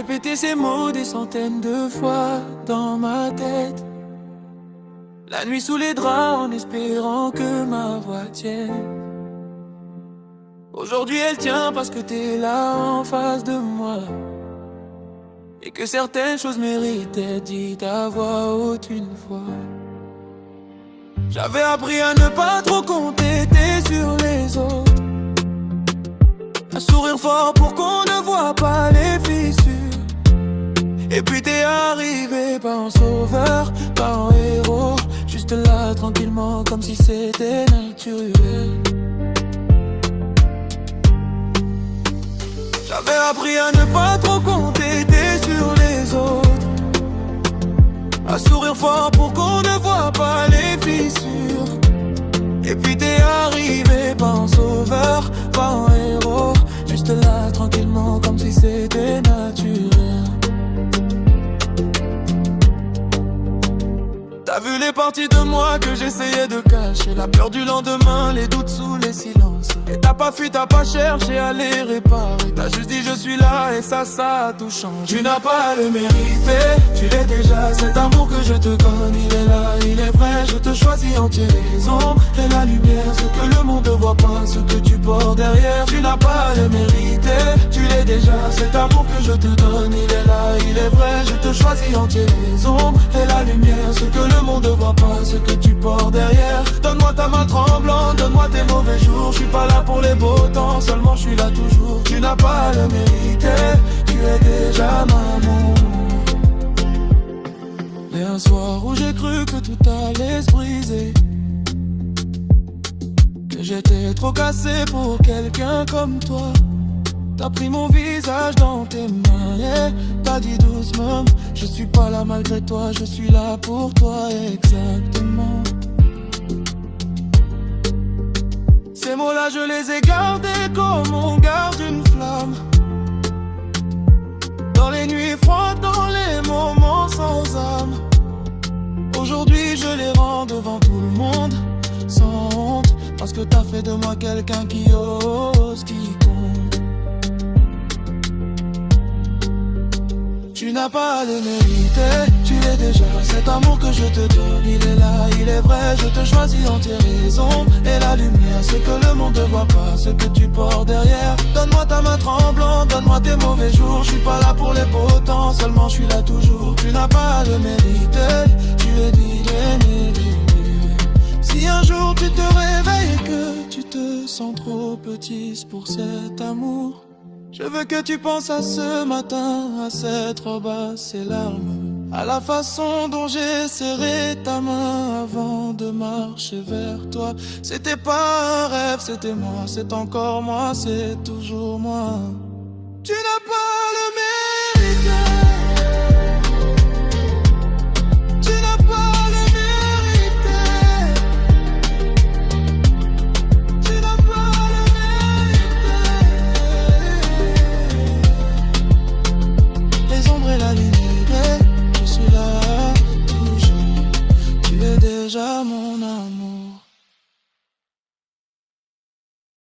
répété ces mots des centaines de fois dans ma tête. La nuit sous les draps en espérant que ma voix tienne. Aujourd'hui elle tient parce que t'es là en face de moi. Et que certaines choses méritent d'être dites à voix haute une fois. J'avais appris à ne pas trop compter sur les autres, à sourire fort pour qu'on ne voit pas les fissures. Et puis t'es arrivé, pas en sauveur, pas en héros, juste là tranquillement comme si c'était naturel. J'avais appris à ne pas trop compter sur les autres, à sourire fort pour qu'on ne voit pas les fissures. Et puis t'es arrivé, pas en sauveur, pas en héros, juste là tranquillement comme si c'était naturel. T'as vu les parties de moi que j'essayais de cacher, la peur du lendemain, les doutes sous les silences. Et t'as pas fui, t'as pas cherché à les réparer, t'as juste dit je suis là et ça a tout changé. Tu n'as pas à le mériter, tu l'es déjà. Cet amour que je te donne, il est là, il est vrai. Je te choisis entier les ombres et la lumière, ce que le monde ne voit pas, ce que tu portes derrière. Tu n'as pas à le mériter, tu l'es déjà. Cet amour que je te donne, il est là, il est vrai. Je te choisis entier les ombres et la lumière, ce que le monde ne voit pas, ce que tu portes derrière. Donne-moi ta main tremblante, donne-moi tes mauvais jours. Je suis pas là pour les beaux temps, seulement je suis là toujours. Tu n'as pas à le mériter, tu es déjà maman. Et un soir où j'ai cru que tout allait se briser, que j'étais trop cassé pour quelqu'un comme toi. T'as pris mon visage dans tes mains et t'as dit doucement, je suis pas là malgré toi, je suis là pour toi exactement. Ces mots-là je les ai gardés comme on garde une flamme, dans les nuits froides, dans les moments sans âme. Aujourd'hui je les rends devant tout le monde, sans honte, parce que t'as fait de moi quelqu'un qui ose, qui compte. Tu n'as pas à le mériter, tu l'es déjà. Cet amour que je te donne, il est là, il est vrai. Je te choisis entier les ombres et la lumière, ce que le monde ne voit pas, ce que tu portes derrière. Donne-moi ta main tremblante, donne-moi tes mauvais jours. Je suis pas là pour les beaux temps, seulement je suis là toujours. Tu n'as pas à le mériter, tu es dit mérité. Si un jour tu te réveilles et que tu te sens trop petit pour cet amour, je veux que tu penses à ce matin, à cette robe, à ces larmes, à la façon dont j'ai serré ta main avant de marcher vers toi. C'était pas un rêve, c'était moi, c'est encore moi, c'est toujours moi. Tu n'as pas le